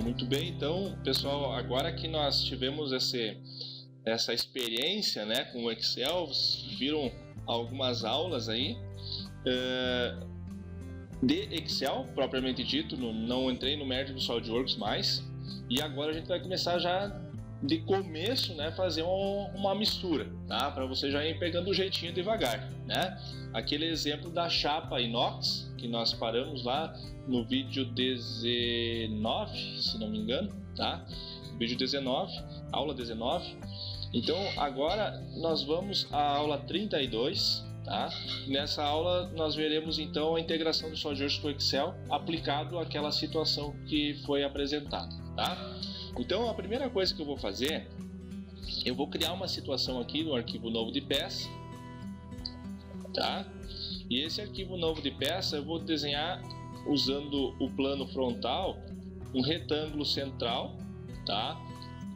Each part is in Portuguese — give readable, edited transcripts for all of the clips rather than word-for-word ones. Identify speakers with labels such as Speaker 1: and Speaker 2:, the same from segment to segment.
Speaker 1: Muito bem, então, pessoal, agora que nós tivemos essa experiência, né, com o Excel, viram algumas aulas aí de Excel, propriamente dito, não entrei no mérito do SolidWorks mais, e agora a gente vai começar já de começo, né, fazer uma mistura, tá? Para você já ir pegando o jeitinho devagar, né? Aquele exemplo da chapa inox que nós paramos lá no vídeo 19, se não me engano, tá? Vídeo 19, aula 19. Então agora nós vamos à aula 32, tá? Nessa aula nós veremos então a integração do SolidWorks com o Excel aplicado àquela situação que foi apresentada, tá? Então a primeira coisa que eu vou fazer, eu vou criar uma situação aqui no arquivo novo de peça, tá? E esse arquivo novo de peça eu vou desenhar usando o plano frontal, um retângulo central, tá?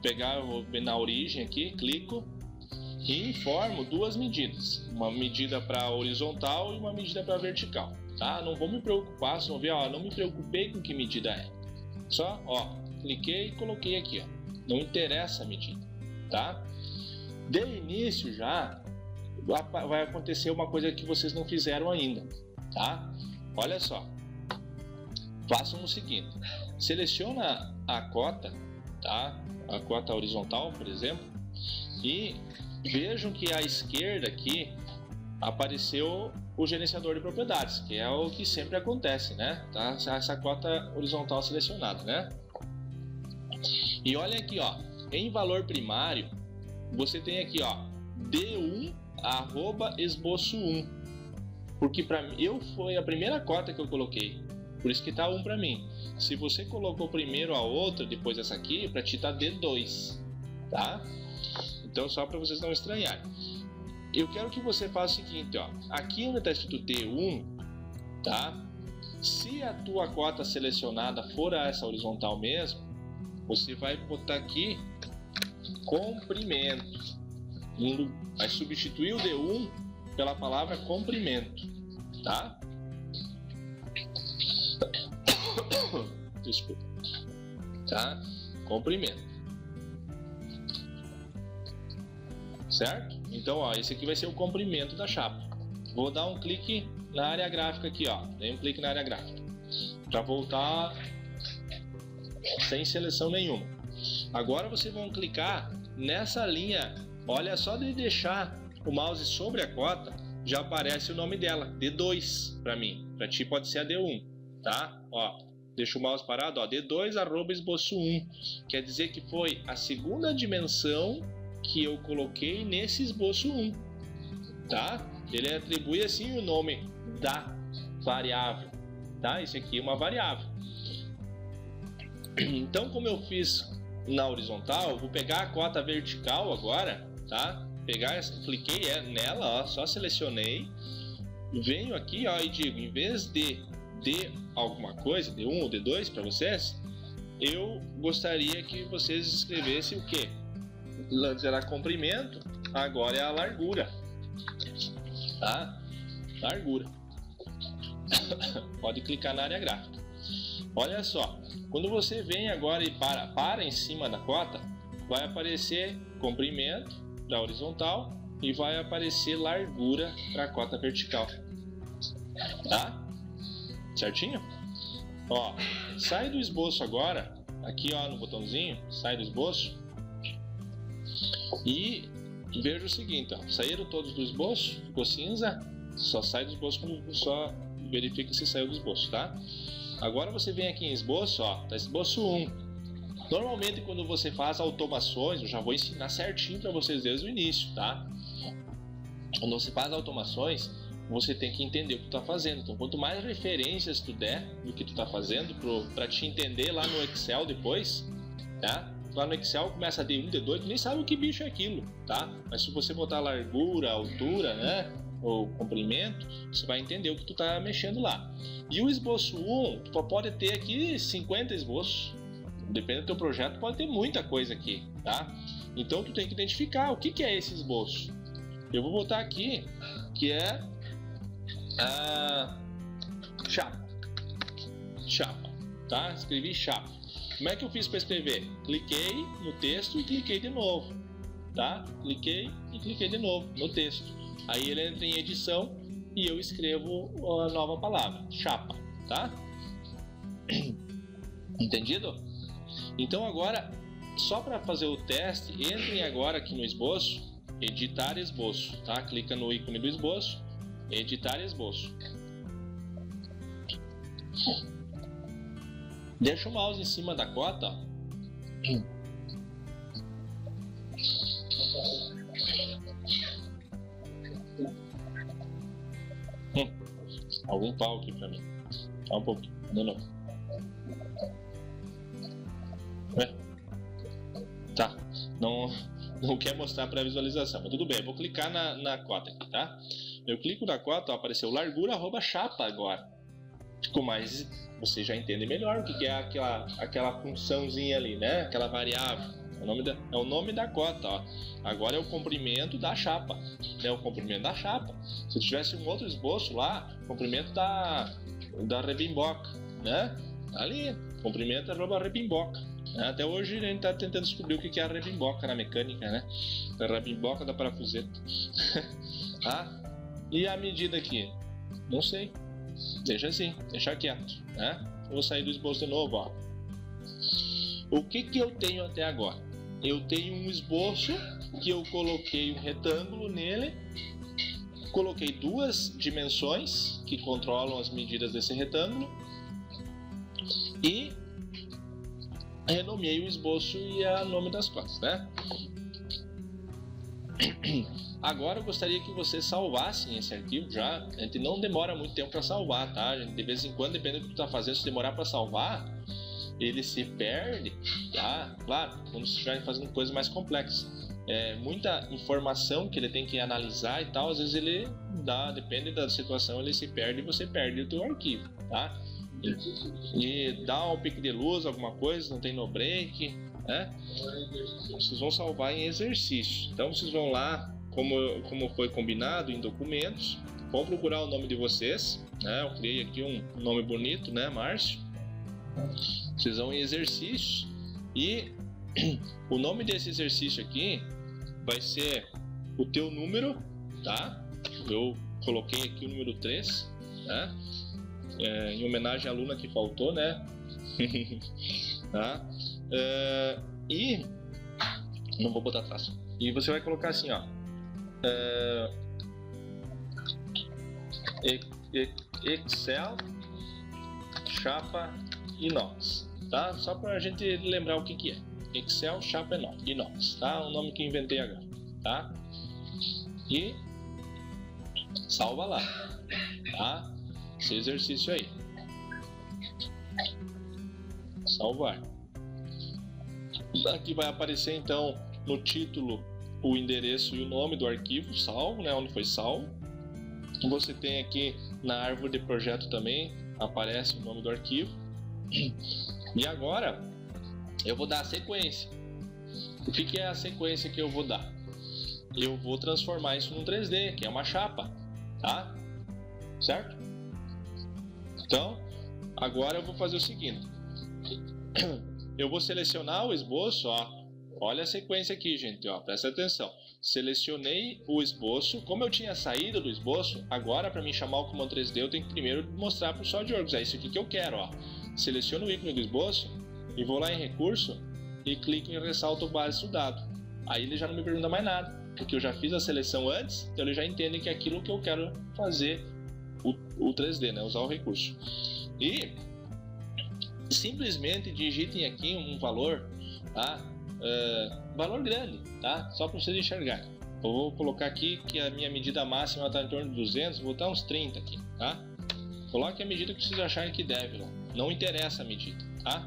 Speaker 1: Pegar, vou na origem aqui, clico e informo duas medidas, uma medida para horizontal e uma medida para vertical, tá? Não vou me preocupar, vocês vão ver, ó, não me preocupei com que medida é, só, ó, cliquei e coloquei aqui, ó. Não interessa a medida, tá? De início já vai acontecer uma coisa que vocês não fizeram ainda, tá? Olha só, façam o seguinte: seleciona a cota, tá? A cota horizontal, por exemplo, e vejam que à esquerda aqui apareceu o gerenciador de propriedades, que é o que sempre acontece, né? Tá? Essa cota horizontal selecionada, né? E olha aqui, ó, em valor primário, você tem aqui, ó, D1 @esboço 1, porque para mim foi a primeira cota que eu coloquei, por isso que tá 1 para mim. Se você colocou primeiro a outra, depois essa aqui, para ti tá D2, tá? Então só para vocês não estranharem. Eu quero que você faça o seguinte, ó, aqui onde está escrito D1, tá? Se a tua cota selecionada for essa horizontal mesmo, você vai botar aqui comprimento, vai substituir o D1 pela palavra comprimento, tá? Desculpa, tá? Comprimento, certo? Então, ó, esse aqui vai ser o comprimento da chapa. Vou dar um clique na área gráfica aqui, ó, dei um clique na área gráfica para voltar sem seleção nenhuma. Agora vocês vão clicar nessa linha, olha, só de deixar o mouse sobre a cota já aparece o nome dela, D2 para mim, para ti pode ser a D1, tá? Ó, deixa o mouse parado, ó, D2 @esboço 1, quer dizer que foi a segunda dimensão que eu coloquei nesse esboço 1, tá? Ele atribui assim o nome da variável, tá? Isso aqui é uma variável. Então, como eu fiz na horizontal, eu vou pegar a cota vertical agora, tá? Cliquei nela, ó, só selecionei, venho aqui, ó, e digo, em vez de alguma coisa, D1 ou D2 para vocês, eu gostaria que vocês escrevessem o quê? Será comprimento, agora é a largura, tá? Largura. Pode clicar na área gráfica. Olha só, quando você vem agora e para em cima da cota, vai aparecer comprimento da horizontal e vai aparecer largura para a cota vertical, tá? Certinho? Ó, sai do esboço agora, aqui ó, no botãozinho, sai do esboço e veja o seguinte, ó, saíram todos do esboço, ficou cinza, só sai do esboço quando só verifica se saiu do esboço, tá? Agora você vem aqui em esboço, ó, tá esboço 1. Normalmente quando você faz automações, eu já vou ensinar certinho para vocês desde o início, tá? Quando você faz automações, você tem que entender o que tu tá fazendo. Então, quanto mais referências tu der do que tu tá fazendo para te entender lá no Excel depois, tá? Lá no Excel começa D1, D2, tu nem sabe o que bicho é aquilo, tá? Mas se você botar largura, altura, né, ou comprimento, você vai entender o que tu tá mexendo lá. E o esboço 1, tu pode ter aqui 50 esboços. Depende do teu projeto, pode ter muita coisa aqui, tá? Então tu tem que identificar o que é esse esboço. Eu vou botar aqui que é a chapa, tá? Escrevi chapa. Como é que eu fiz para escrever? Cliquei no texto e cliquei de novo, tá? Cliquei e cliquei de novo no texto. Aí ele entra em edição e eu escrevo a nova palavra, chapa, tá? Entendido? Então agora, só para fazer o teste, entrem agora aqui no esboço, editar esboço, tá? Clica no ícone do esboço, editar esboço. Deixa o mouse em cima da cota, ó. Algum pau aqui pra mim. Só um pouquinho, de novo. Tá, não quer mostrar para visualização, mas tudo bem, eu vou clicar na cota aqui, tá? Eu clico na cota, ó, apareceu largura @chapa agora. Ficou mais, você já entende melhor o que é aquela funçãozinha ali, né? Aquela variável. É o nome da cota, ó. Agora é o comprimento da chapa, né? O comprimento da chapa. Se tivesse um outro esboço lá, comprimento da rebimboca, né? Ali, comprimento @rebimboca. Até hoje a gente está tentando descobrir o que é a rebimboca na mecânica, né? A rebimboca da parafuseta. Ah, e a medida aqui? Não sei. Deixa assim, deixa quieto, né? Vou sair do esboço de novo, ó. O que eu tenho até agora? Eu tenho um esboço que eu coloquei um retângulo nele, coloquei duas dimensões que controlam as medidas desse retângulo e renomeei o esboço e o nome das cotas, né? Agora eu gostaria que vocês salvassem esse arquivo já. A gente não demora muito tempo para salvar, tá? A gente, de vez em quando, dependendo do que tu tá fazendo, se demorar para salvar, ele se perde, tá? Claro, quando você estiver fazendo coisas mais complexas. Muita informação que ele tem que analisar e tal, às vezes ele depende da situação, ele se perde e você perde o teu arquivo, tá? E dá um pique de luz, alguma coisa, não tem no break, né? Vocês vão salvar em exercício. Então vocês vão lá, como foi combinado, em documentos, vão procurar o nome de vocês, né? Eu criei aqui um nome bonito, né? Márcio. Vocês vão em exercícios e o nome desse exercício aqui vai ser o teu número, tá? Eu coloquei aqui o número 3, né? Em homenagem à aluna que faltou, né? Tá? E não vou botar traço. E você vai colocar assim, ó. Excel chapa inox, tá? Só pra gente lembrar o que é. Excel chapa inox, tá? O nome que inventei agora, tá? E salva lá, tá? Esse exercício aí. Salvar. Aqui vai aparecer então no título o endereço e o nome do arquivo salvo, né? Onde foi salvo. Você tem aqui na árvore de projeto também aparece o nome do arquivo. E agora eu vou dar a sequência. O que é a sequência que eu vou dar? Eu vou transformar isso num 3D, que é uma chapa, tá? Certo? Então, agora eu vou fazer o seguinte. Eu vou selecionar o esboço, ó. Olha a sequência aqui, gente, ó. Presta atenção. Selecionei o esboço. Como eu tinha saído do esboço, agora para mim chamar o comando 3D, eu tenho que primeiro mostrar para o SolidWorks. É isso aqui que eu quero, ó. Seleciono o ícone do esboço e vou lá em recurso e clico em ressalto base estudado. Aí ele já não me pergunta mais nada, porque eu já fiz a seleção antes, então ele já entende que é aquilo que eu quero fazer o 3D, né? Usar o recurso. E simplesmente digitem aqui um valor, tá? Valor grande, tá? Só para vocês enxergarem. Eu vou colocar aqui que a minha medida máxima está em torno de 200, vou botar uns 30 aqui, tá? Coloque a medida que vocês acharem que deve, não interessa a medida, tá?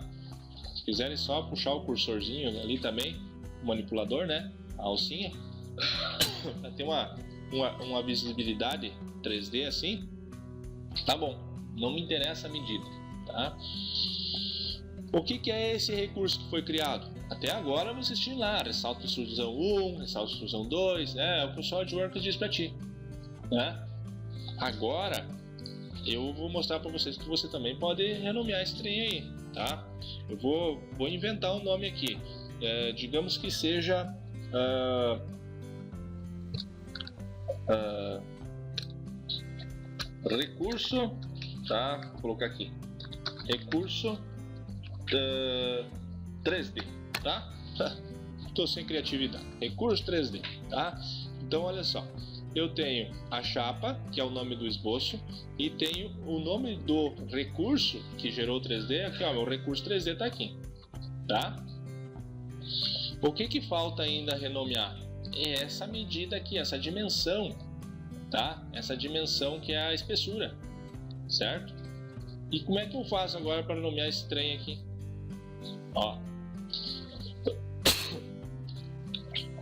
Speaker 1: Se quiserem só puxar o cursorzinho ali também, o manipulador, né? A alcinha, para ter uma visibilidade 3D assim, tá bom, não me interessa a medida, tá? O que é esse recurso que foi criado? Até agora vocês tinham lá, ressalto de extrusão 1, ressalto de extrusão 2, né? É o que o SolidWorks diz para ti, né? Agora eu vou mostrar para vocês que você também pode renomear esse trem aí, tá? Eu vou inventar um nome aqui. Digamos que seja recurso, tá? Vou colocar aqui recurso 3D, tá? Estou sem criatividade. Recurso 3D, tá? Então olha só, eu tenho a chapa, que é o nome do esboço, e tenho o nome do recurso que gerou o 3D. Aqui, ó, meu recurso 3D está aqui, tá? O que falta ainda renomear? É essa medida aqui, essa dimensão, tá? Essa dimensão que é a espessura, certo? E como é que eu faço agora para nomear esse trem aqui? Ó.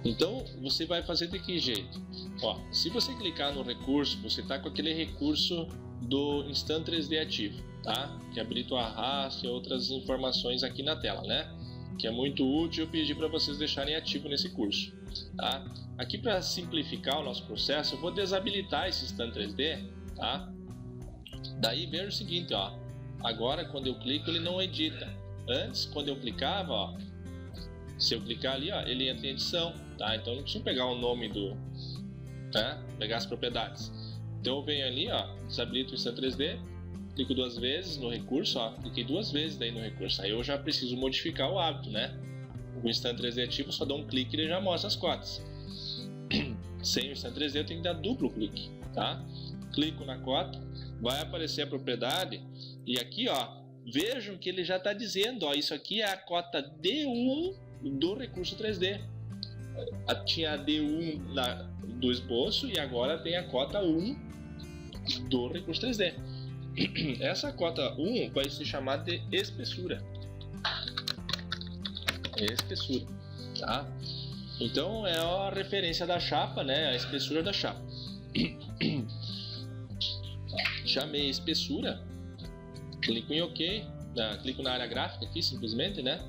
Speaker 1: Então você vai fazer de que jeito? Ó, se você clicar no recurso, você está com aquele recurso do Instant 3D ativo, tá? Que habilita o arrasto e outras informações aqui na tela, né? Que é muito útil, eu pedi para vocês deixarem ativo nesse curso, tá? Aqui, para simplificar o nosso processo, eu vou desabilitar esse Instant 3D, tá? Daí veja o seguinte, ó, agora quando eu clico ele não edita. Antes, quando eu clicava, ó, se eu clicar ali, ó, ele entra em edição, tá? Então eu não preciso pegar o nome do, né? Pegar as propriedades. Então eu venho ali, ó, desabilito o Instant 3D, clico 2 vezes no recurso, ó, cliquei 2 vezes daí no recurso. Aí eu já preciso modificar o hábito, né? O Instant 3D ativo, só dou um clique e ele já mostra as cotas. Sem o Instant 3D eu tenho que dar duplo clique, tá? Clico na cota, vai aparecer a propriedade e aqui, ó, vejam que ele já está dizendo, ó, isso aqui é a cota D1 do recurso 3D. Tinha a D1 do esboço e agora tem a cota 1 do recurso 3D. Essa cota 1 vai se chamar de espessura. Espessura, tá? Então é a referência da chapa, né? A espessura da chapa. Chamei espessura, clico em OK, clico na área gráfica aqui simplesmente, né?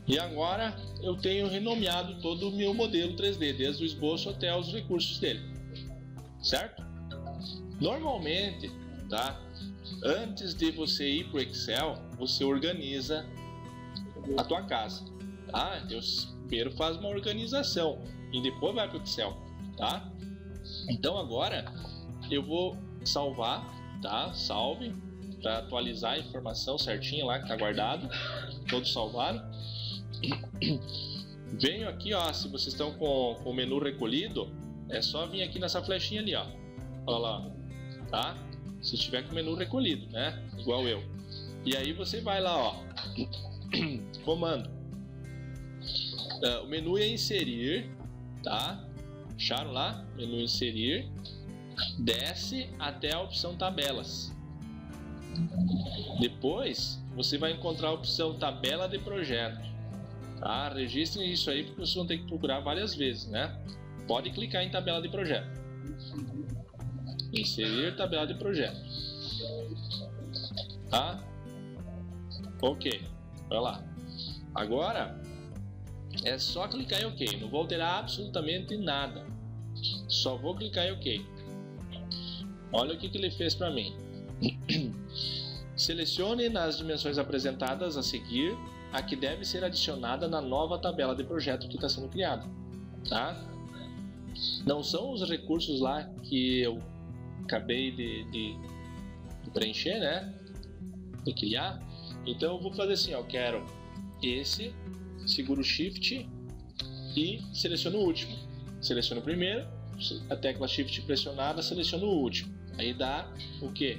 Speaker 1: E agora eu tenho renomeado todo o meu modelo 3D, desde o esboço até os recursos dele, certo? Normalmente, tá? Antes de você ir para o Excel, você organiza a tua casa, tá? Eu primeiro faz uma organização e depois vai para o Excel, tá? Então agora eu vou salvar, tá? Salve para atualizar a informação certinha lá que está guardado, todos salvaram. Venho aqui, ó, se vocês estão com o menu recolhido, é só vir aqui nessa flechinha ali, ó. Olha lá, tá? Se estiver com o menu recolhido, né? Igual eu. E aí você vai lá, ó. Comando. O menu é inserir, tá? Acharam lá? Menu inserir. Desce até a opção tabelas. Depois você vai encontrar a opção tabela de projeto. Tá? Registrem isso aí porque vocês vão ter que procurar várias vezes, né? Pode clicar em tabela de projeto. Inserir tabela de projeto. Tá? Ok. Vai lá. Agora é só clicar em OK. Não vou alterar absolutamente nada. Só vou clicar em OK. Olha o que ele fez para mim. Selecione nas dimensões apresentadas a seguir a que deve ser adicionada na nova tabela de projeto que está sendo criada, tá? Não são os recursos lá que eu acabei de preencher, né? De criar. Então eu vou fazer assim, ó, eu quero esse, seguro Shift e seleciono o último. Seleciono o primeiro, a tecla Shift pressionada, seleciono o último. Aí dá o quê?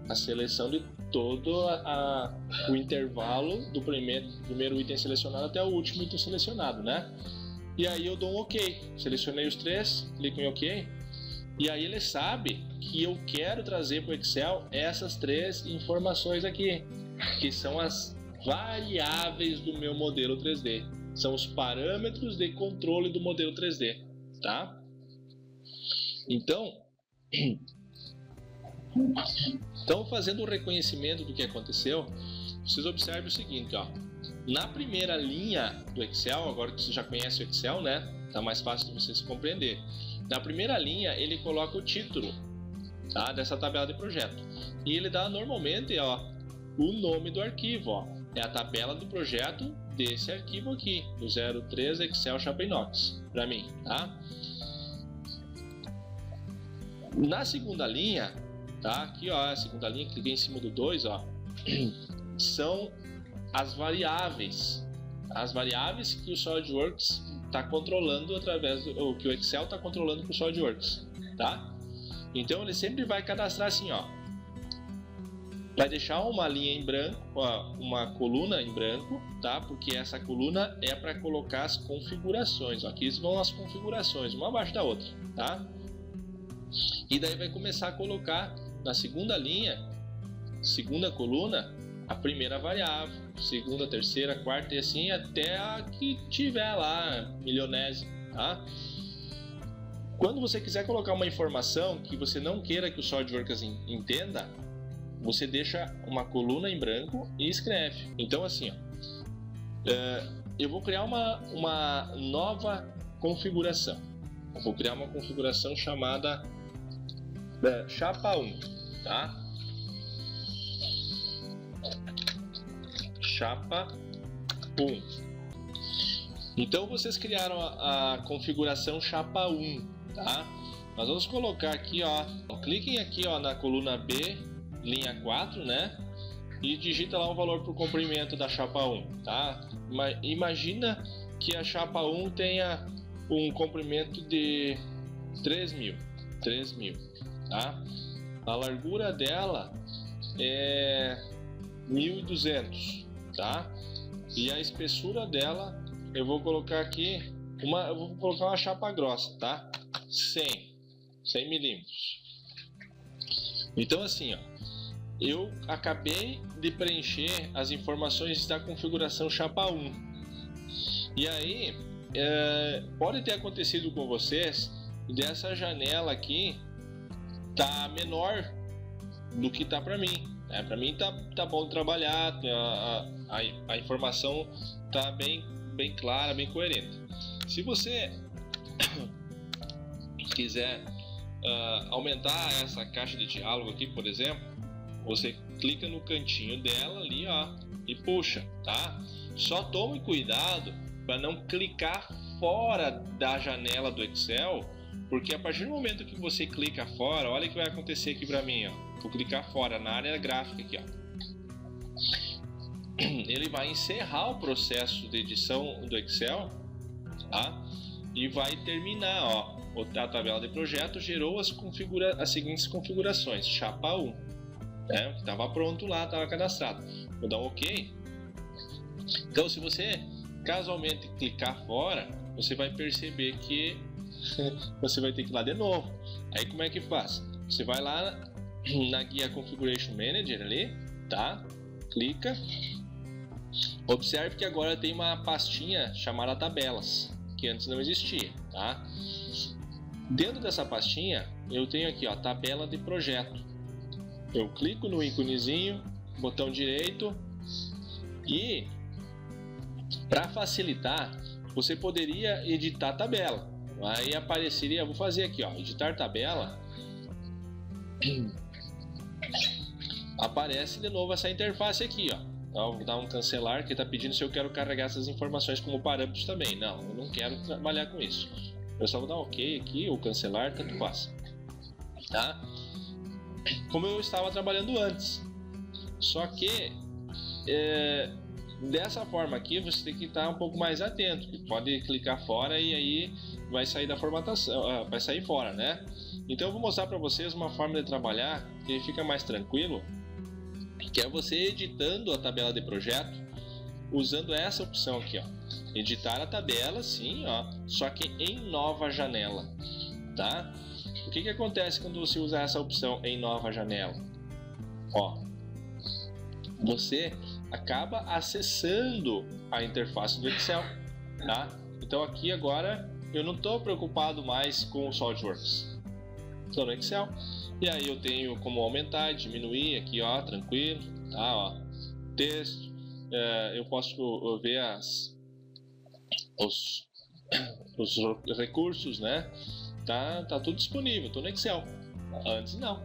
Speaker 1: A seleção de todo o intervalo do primeiro item selecionado até o último item selecionado, né? E aí eu dou um OK. Selecionei os três, clico em OK. E aí ele sabe que eu quero trazer para o Excel essas três informações aqui, que são as variáveis do meu modelo 3D. São os parâmetros de controle do modelo 3D, tá? Então, fazendo o reconhecimento do que aconteceu, vocês observem o seguinte, ó. Na primeira linha do Excel, agora que você já conhece o Excel, né? Tá mais fácil de vocês compreender. Na primeira linha, ele coloca o título, tá? Dessa tabela de projeto. E ele dá normalmente, ó, o nome do arquivo, ó. É a tabela do projeto desse arquivo aqui, do 03 Excel Chapa Inox, para mim, tá? Na segunda linha, tá? Aqui, ó, a segunda linha, cliquei em cima do 2, ó, são as variáveis que o SolidWorks está controlando ou que o Excel está controlando com o SolidWorks, tá? Então ele sempre vai cadastrar assim, ó, vai deixar uma linha em branco, ó, uma coluna em branco, tá? Porque essa coluna é para colocar as configurações, ó. Aqui vão as configurações, uma abaixo da outra, tá? E daí vai começar a colocar na segunda linha, segunda coluna, a primeira variável, segunda, terceira, quarta e assim até a que tiver lá, milionésima, tá? Quando você quiser colocar uma informação que você não queira que o SolidWorks entenda, você deixa uma coluna em branco e escreve. Então assim, ó, eu vou criar uma nova configuração. Eu vou criar uma configuração chamada chapa 1, tá? Chapa 1. Então vocês criaram a configuração chapa 1, tá? Nós vamos colocar aqui, ó, cliquem aqui, ó, na coluna B, linha 4, né? E digita lá o valor para o comprimento da chapa 1, tá? Imagina que a chapa 1 tenha um comprimento de 3.000, tá? A largura dela é 1.200, tá? E a espessura dela, eu vou colocar aqui eu vou colocar uma chapa grossa, tá? 100 milímetros. Então assim, ó, eu acabei de preencher as informações da configuração chapa 1. E aí, pode ter acontecido com vocês dessa janela aqui tá menor do que tá para mim. Para mim tá bom de trabalhar, a informação tá bem clara, bem coerente. Se você quiser aumentar essa caixa de diálogo aqui, por exemplo, você clica no cantinho dela ali, ó, e puxa, tá? Só tome cuidado para não clicar fora da janela do Excel, porque a partir do momento que você clica fora, olha o que vai acontecer aqui para mim, ó. Vou clicar fora na área gráfica aqui, ó. Ele vai encerrar o processo de edição do Excel, tá? E vai terminar, ó. A tabela de projeto gerou as seguintes configurações: chapa 1, né? Que estava pronto lá, estava cadastrado. Vou dar um OK. Então, se você casualmente clicar fora, você vai perceber que você vai ter que ir lá de novo. Aí como é que faz? Você vai lá na guia Configuration Manager ali, tá? Clica. Observe que agora tem uma pastinha chamada tabelas, que antes não existia, tá? Dentro dessa pastinha, eu tenho aqui, ó, tabela de projeto. Eu clico no íconezinho, botão direito, e para facilitar, você poderia editar tabela. Aí apareceria, vou fazer aqui, ó, editar tabela. Aparece de novo essa interface aqui, ó. Então, vou dar um cancelar, que está pedindo se eu quero carregar essas informações como parâmetros também. Não, eu não quero trabalhar com isso. Eu só vou dar um OK aqui, ou cancelar, tanto faz. Tá? Como eu estava trabalhando antes. Só que dessa forma aqui você tem que estar um pouco mais atento. Pode clicar fora e aí vai sair da formatação, vai sair fora, né? Então eu vou mostrar para vocês uma forma de trabalhar que fica mais tranquilo, que é você editando a tabela de projeto usando essa opção aqui, ó. Editar a tabela, sim, ó, só que em nova janela, tá? O que acontece quando você usa essa opção em nova janela? Ó, você acaba acessando a interface do Excel, tá? Então aqui agora eu não estou preocupado mais com o SolidWorks, estou no Excel. E aí eu tenho como aumentar e diminuir aqui, ó, tranquilo, tá, ó, texto, eu posso ver os recursos, né, tá tudo disponível, tô no Excel, antes não,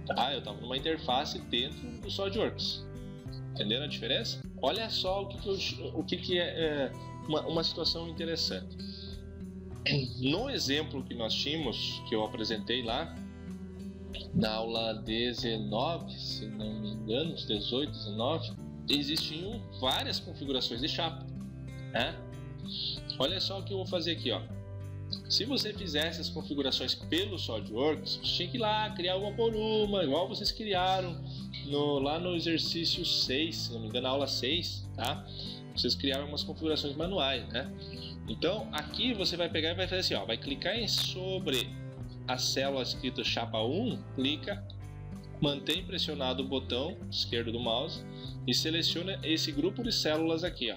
Speaker 1: tá? Eu estava numa interface dentro do SolidWorks. Entenderam a diferença? Olha só o que é uma situação interessante. No exemplo que nós tínhamos, que eu apresentei lá, na aula 19, se não me engano, 18, 19, existiam várias configurações de chapa, né? Olha só o que eu vou fazer aqui, ó. Se você fizesse as configurações pelo SolidWorks, você tinha que ir lá criar uma por uma, igual vocês criaram lá no exercício 6, se não me engano, na aula 6, tá? Vocês criaram umas configurações manuais, né? Então, aqui você vai pegar e vai fazer assim, ó, vai clicar sobre a célula escrita chapa 1, clica, mantém pressionado o botão esquerdo do mouse e seleciona esse grupo de células aqui, ó,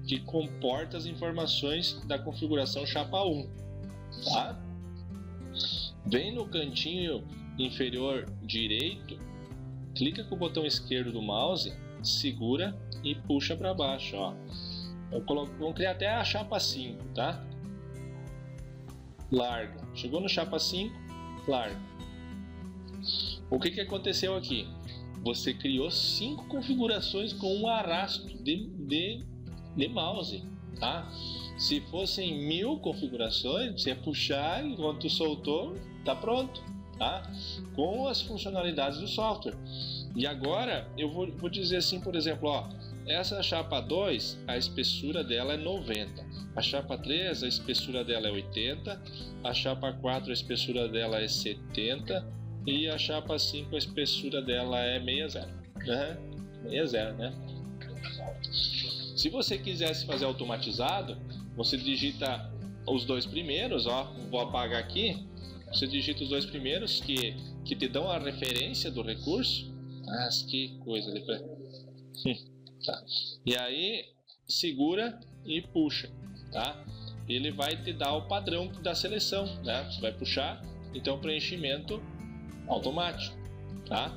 Speaker 1: que comporta as informações da configuração chapa 1, tá? Vem no cantinho inferior direito, clica com o botão esquerdo do mouse, segura e puxa para baixo, ó. Vamos criar até a chapa 5, tá? Larga. Chegou no chapa 5, larga. O que aconteceu aqui? Você criou 5 configurações com um arrasto de mouse, tá? Se fossem 1000 configurações, você ia puxar e quando tu soltou, tá pronto, tá? Com as funcionalidades do software. E agora eu vou dizer assim, por exemplo, ó, essa chapa 2, a espessura dela é 90. A chapa 3, a espessura dela é 80. A chapa 4, a espessura dela é 70. E a chapa 5, a espessura dela é 60. Né? 60, né? Se você quisesse fazer automatizado, você digita os dois primeiros, ó, vou apagar aqui. Você digita os dois primeiros que te dão a referência do recurso. Ah, que coisa depois. Tá. E aí segura e puxa, tá? Ele vai te dar o padrão da seleção, né? Você vai puxar, então preenchimento automático, tá?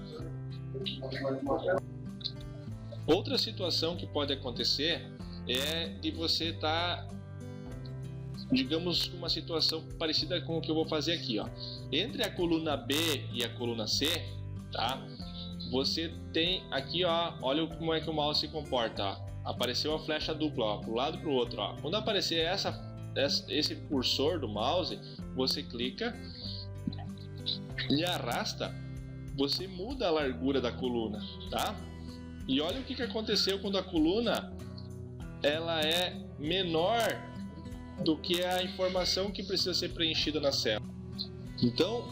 Speaker 1: Outra situação que pode acontecer é de você estar, digamos, uma situação parecida com o que eu vou fazer aqui, ó. Entre a coluna B e a coluna C, tá? Você tem aqui, ó, olha como é que o mouse se comporta, ó. Apareceu a flecha dupla, ó, pro lado e pro outro, ó. Quando aparecer esse cursor do mouse, você clica e arrasta, você muda a largura da coluna, tá? E olha o que aconteceu quando a coluna ela é menor do que a informação que precisa ser preenchida na célula. Então,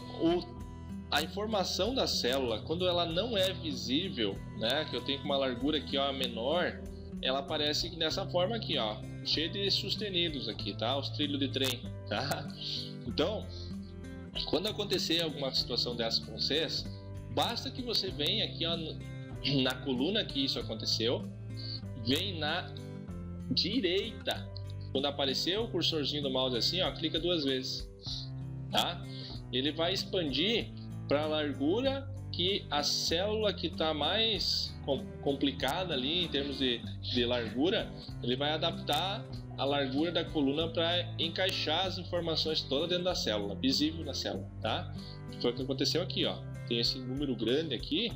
Speaker 1: a informação da célula, quando ela não é visível, né, que eu tenho uma largura aqui, ó, menor, ela aparece dessa forma aqui, ó, cheio de sustenidos aqui, tá? Os trilhos de trem, tá? Então, quando acontecer alguma situação dessa com vocês, basta que você venha aqui, ó, na coluna que isso aconteceu, vem na direita, quando aparecer o cursorzinho do mouse assim, ó, clica 2 vezes, tá? Ele vai expandir para a largura que a célula que está mais complicada ali em termos de largura, ele vai adaptar a largura da coluna para encaixar as informações todas dentro da célula, visível na célula, tá? Foi o que aconteceu aqui, ó. Tem esse número grande aqui,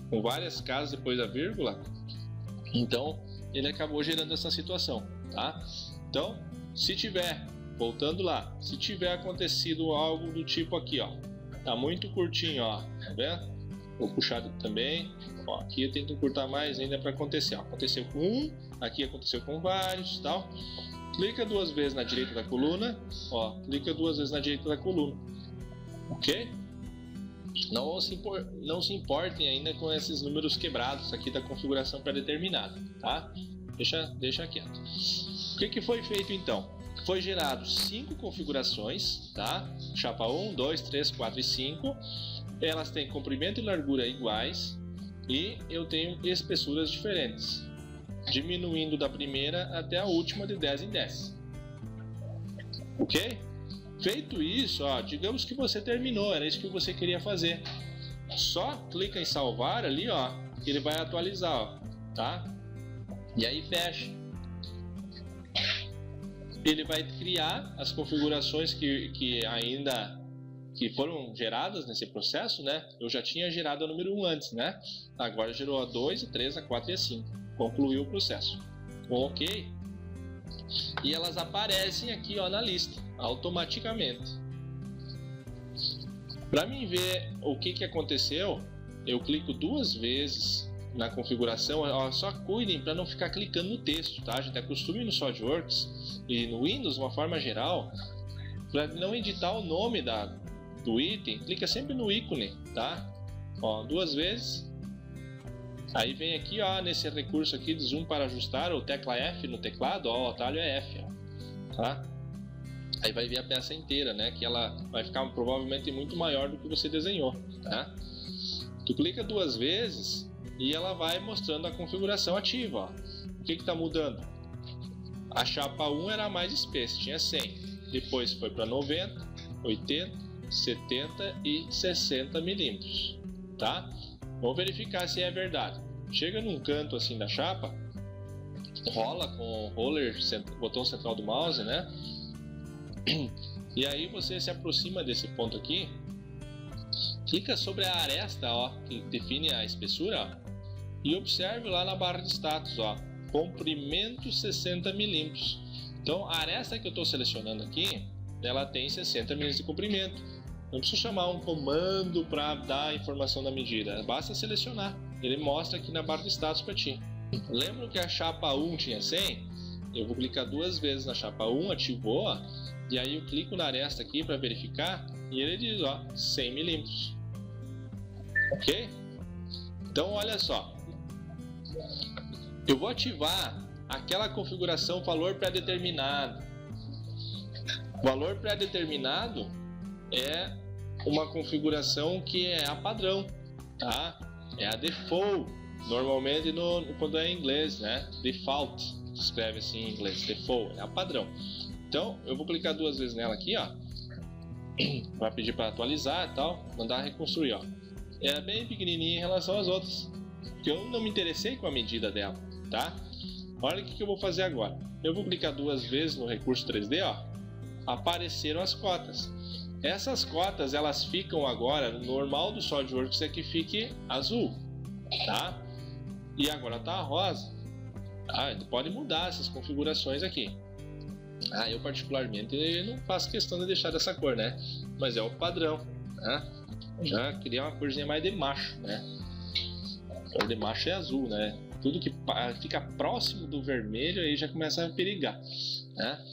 Speaker 1: com várias casas depois da vírgula, então ele acabou gerando essa situação, tá? Então, se tiver, voltando lá, se tiver acontecido algo do tipo aqui, ó, tá muito curtinho, ó, tá vendo? Vou puxar também, ó, aqui eu tenho que encurtar mais ainda para acontecer, ó. Aconteceu com um, aqui aconteceu com vários, tal. Clica 2 vezes na direita da coluna, ó, clica 2 vezes na direita da coluna, ok? Não se importem ainda com esses números quebrados aqui da configuração pré-determinada, tá? Deixa quieto. O que foi feito então? Foi gerado 5 configurações, tá? Chapa 1, 2, 3, 4 e 5. Elas têm comprimento e largura iguais e eu tenho espessuras diferentes, diminuindo da primeira até a última de 10 em 10. Ok? Feito isso, ó, digamos que você terminou, era isso que você queria fazer. Só clica em salvar ali, ó, que ele vai atualizar, ó, tá? E aí fecha. Ele vai criar as configurações que ainda que foram geradas nesse processo, né? Eu já tinha gerado a número 1 antes, né? Agora gerou a 2, a 3, a 4 e a 5. Concluiu o processo. Ok? E elas aparecem aqui, ó, na lista, automaticamente. Para mim ver o que aconteceu, eu clico 2 vezes na configuração. Ó, só cuidem para não ficar clicando no texto, tá? A gente acostume no SolidWorks e no Windows, de uma forma geral, para não editar o nome do item, clica sempre no ícone, tá? Ó, 2 vezes. Aí vem aqui, ó, nesse recurso aqui de zoom para ajustar, ou tecla F no teclado, ó, o atalho é F, ó, tá? Aí vai ver a peça inteira, né? Que ela vai ficar provavelmente muito maior do que você desenhou, tá? Tu clica 2 vezes e ela vai mostrando a configuração ativa, ó. O que está mudando? A chapa 1 era mais espessa, tinha 100. Depois foi para 90, 80, 70 e 60 milímetros, tá? Vamos verificar se é verdade. Chega num canto assim da chapa, rola com o roller, botão central do mouse, né? E aí você se aproxima desse ponto aqui, clica sobre a aresta, ó, que define a espessura, ó, e observe lá na barra de status, ó, comprimento 60 milímetros. Então a aresta que eu estou selecionando aqui, ela tem 60 milímetros de comprimento. Não preciso chamar um comando para dar a informação da medida, basta selecionar. Ele mostra aqui na barra de status para ti. Lembra que a chapa 1 tinha 100? Eu vou clicar 2 vezes na chapa 1, ativou, ó, e aí eu clico na aresta aqui para verificar e ele diz, ó, 100 milímetros. Ok? Então olha só, eu vou ativar aquela configuração valor pré-determinado. Valor pré-determinado é uma configuração que é a padrão, tá? É a default, normalmente quando é em inglês, né? Default, escreve assim em inglês, default, é a padrão. Então eu vou clicar 2 vezes nela aqui, ó, vai pedir para atualizar e tal, mandar reconstruir, ó. É bem pequenininha em relação às outras, porque eu não me interessei com a medida dela, tá? Olha o que eu vou fazer agora. Eu vou clicar 2 vezes no recurso 3D, ó, apareceram as cotas. Essas cotas, elas ficam agora, no normal do SolidWorks é que fique azul, tá? E agora tá rosa. Ah, pode mudar essas configurações aqui. Ah, eu particularmente não faço questão de deixar dessa cor, né? Mas é o padrão, né? Já queria uma corzinha mais de macho, né? A cor de macho é azul, né? Tudo que fica próximo do vermelho aí já começa a perigar, né?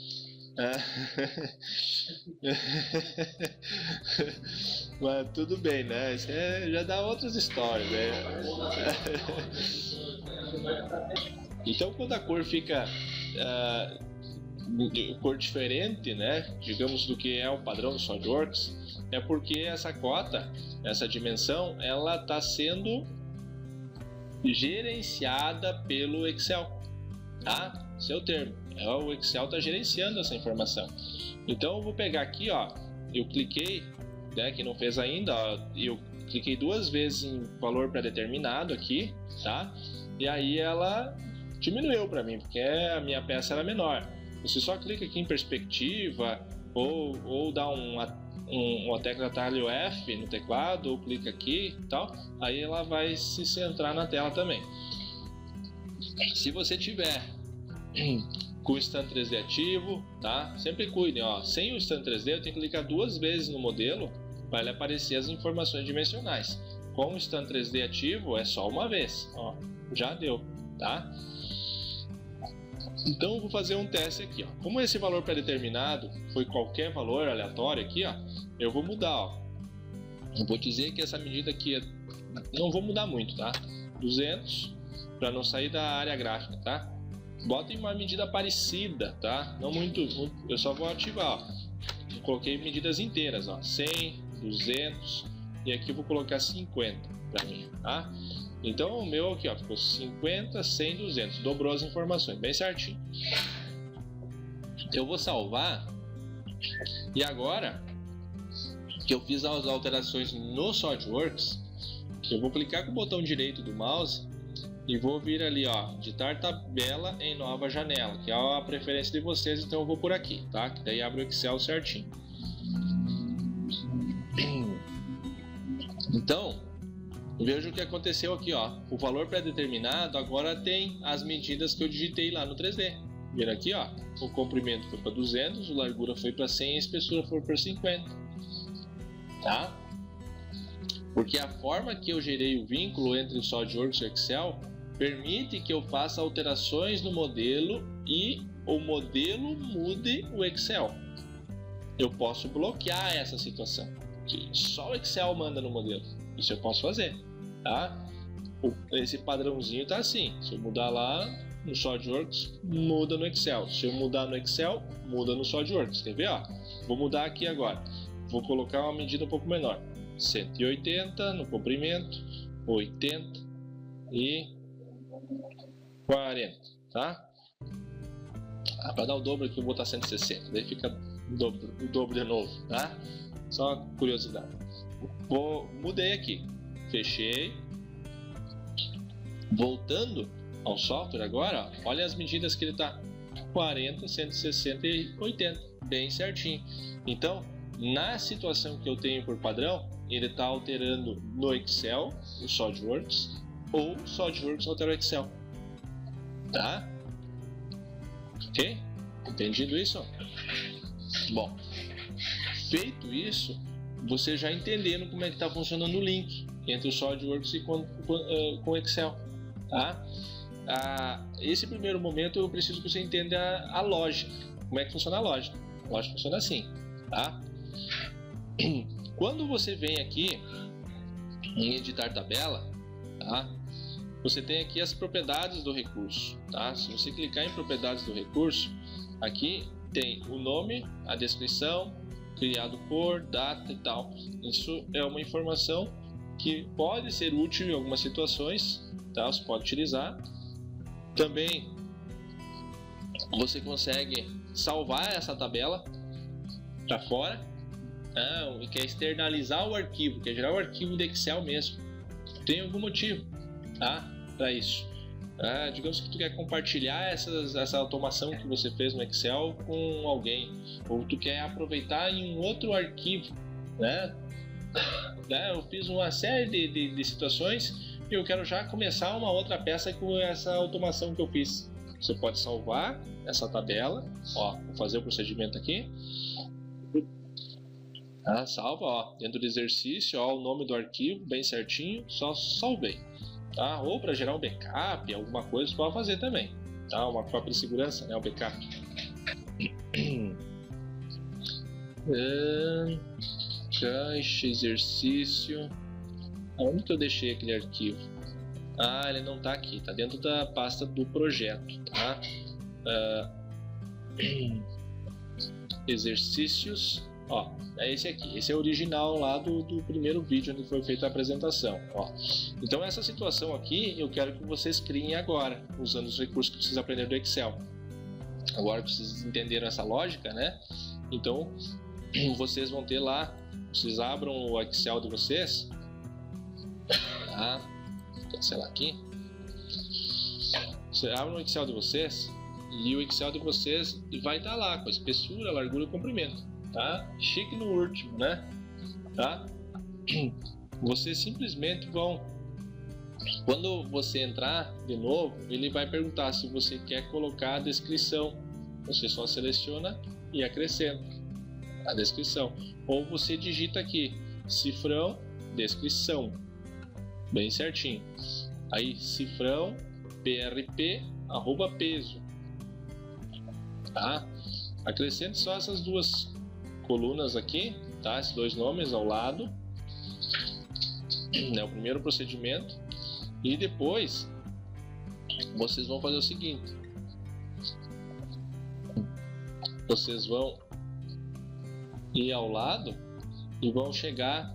Speaker 1: Mas tudo bem, né? Isso já dá outras histórias, né? Então quando a cor fica cor diferente, né, digamos, do que é o padrão do SolidWorks, é porque essa cota, essa dimensão, ela está sendo gerenciada pelo Excel, tá? Esse é o termo. O Excel está gerenciando essa informação. Então eu vou pegar aqui, ó, eu cliquei, né, quem não fez ainda, ó, eu cliquei 2 vezes em valor pré-determinado aqui, tá? E aí ela diminuiu para mim, porque a minha peça era menor. Você só clica aqui em perspectiva ou dá uma tecla atalho F no teclado, ou clica aqui e tal, aí ela vai se centrar na tela também. Se você tiver com o Stand 3D ativo, tá? Sempre cuidem, ó, sem o Stand 3D eu tenho que clicar 2 vezes no modelo para ele aparecer as informações dimensionais. Com o Stand 3D ativo é só uma vez, ó, já deu, tá? Então eu vou fazer um teste aqui, ó. Como esse valor pré-determinado foi qualquer valor aleatório aqui, ó, eu vou mudar, ó. Eu vou dizer que essa medida aqui não vou mudar muito, tá? 200 para não sair da área gráfica, tá? Botem uma medida parecida, tá? Não muito, eu só vou ativar, ó. Eu coloquei medidas inteiras, ó, 100, 200 e aqui eu vou colocar 50 para mim, tá? Então o meu aqui, ó, ficou 50, 100, 200, dobrou as informações, bem certinho. Eu vou salvar e agora que eu fiz as alterações no SolidWorks, eu vou clicar com o botão direito do mouse e vou vir ali, ó, editar tabela em nova janela, que é a preferência de vocês, então eu vou por aqui, tá? Que daí abre o Excel certinho. Então, veja o que aconteceu aqui, ó. O valor pré-determinado agora tem as medidas que eu digitei lá no 3D. Viram aqui, ó. O comprimento foi para 200, a largura foi para 100 e a espessura foi para 50. Tá? Porque a forma que eu gerei o vínculo entre o SolidWorks e o Excel permite que eu faça alterações no modelo e o modelo mude o Excel. Eu posso bloquear essa situação, que só o Excel manda no modelo. Isso eu posso fazer, tá? Esse padrãozinho tá assim. Se eu mudar lá no SolidWorks, muda no Excel. Se eu mudar no Excel, muda no SolidWorks. Quer ver? Ó, vou mudar aqui agora. Vou colocar uma medida um pouco menor. 180 no comprimento, 80 e 40, tá? Para dar o dobro aqui eu vou botar 160, daí fica o dobro de novo, tá? Só curiosidade. Mudei aqui, fechei. Voltando ao software agora, ó, olha as medidas que ele tá: 40, 160 e 80, bem certinho. Então, na situação que eu tenho por padrão, ele está alterando no Excel, o SolidWorks, ou o SolidWorks altera o Excel. Tá? Ok? Entendido isso? Bom, feito isso, você já entendendo como é que está funcionando o link entre o SolidWorks e com o Excel. Tá? Esse primeiro momento eu preciso que você entenda a lógica. Como é que funciona a lógica? A lógica funciona assim. Tá? Quando você vem aqui em editar tabela, tá? Você tem aqui as propriedades do recurso, tá? Se você clicar em propriedades do recurso, aqui tem o nome, a descrição, criado por, data e tal. Isso é uma informação que pode ser útil em algumas situações, tá? Você pode utilizar. Também você consegue salvar essa tabela para fora. Quer externalizar o arquivo, quer gerar o arquivo de Excel mesmo. Tem algum motivo, tá? Para isso. Digamos que tu quer compartilhar essa automação que você fez no Excel com alguém, ou tu quer aproveitar em um outro arquivo, né? Eu fiz uma série de situações e eu quero já começar uma outra peça com essa automação que eu fiz. Você pode salvar essa tabela, ó, vou fazer o procedimento aqui. Salva, ó, dentro do exercício, ó, o nome do arquivo bem certinho, só salvei, tá? Ou para gerar um backup, alguma coisa você pode fazer também, tá? Uma própria segurança, né, o backup. Caixa, exercício. Onde que eu deixei aquele arquivo? Ele não tá aqui, tá dentro da pasta do projeto, tá? Exercícios. Ó, é esse aqui, esse é o original lá do primeiro vídeo onde foi feita a apresentação. Ó. Então essa situação aqui eu quero que vocês criem agora, usando os recursos que vocês aprenderam do Excel. Agora que vocês entenderam essa lógica, né? Então vocês vão ter lá, vocês abram o Excel de vocês, tá? Vou cancelar aqui. Você abre o Excel de vocês e o Excel de vocês vai estar lá com a espessura, largura e comprimento. Tá? Chique no último, né? Tá? Vocês simplesmente vão, quando você entrar de novo, ele vai perguntar se você quer colocar a descrição. Você só seleciona e acrescenta a descrição. Ou você digita aqui, cifrão, descrição, bem certinho. Aí, cifrão, PRP, @peso. Tá? Acrescente só essas duas colunas aqui, tá? Esses dois nomes ao lado, é o primeiro procedimento. E depois vocês vão fazer o seguinte: vocês vão ir ao lado e vão chegar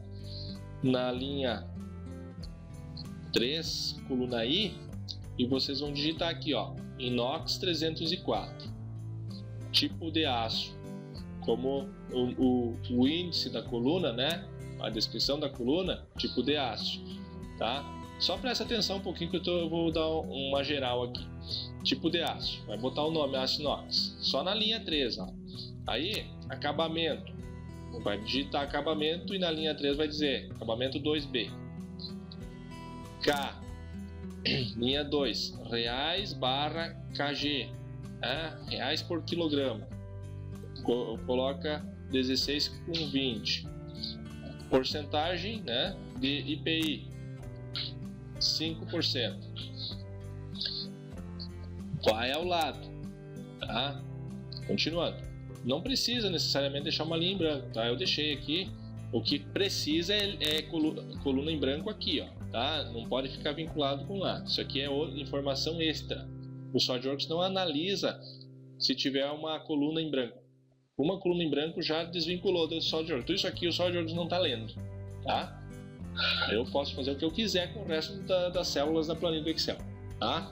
Speaker 1: na linha 3, coluna I, e vocês vão digitar aqui, ó, inox 304, tipo de aço, como o índice da coluna, né? A descrição da coluna, tipo de aço, tá? Só presta atenção um pouquinho que eu vou dar uma geral aqui. Tipo de aço, vai botar o nome aço inox, só na linha 3, ó. Aí, acabamento, vai digitar acabamento e na linha 3 vai dizer acabamento 2B. K, linha 2, reais barra KG, reais por quilograma. Coloca 16,20. Porcentagem, né, de IPI, 5%. Vai ao lado, tá? Continuando. Não precisa necessariamente deixar uma linha em branco, tá? Eu deixei aqui. O que precisa é coluna em branco aqui, ó, tá? Não pode ficar vinculado com lá. Isso aqui é informação extra. O SolidWorks não analisa se tiver uma coluna em branco. Uma coluna em branco já desvinculou do SolidWorks. Tudo isso aqui o SolidWorks não está lendo, tá? Eu posso fazer o que eu quiser com o resto das células da planilha do Excel, tá?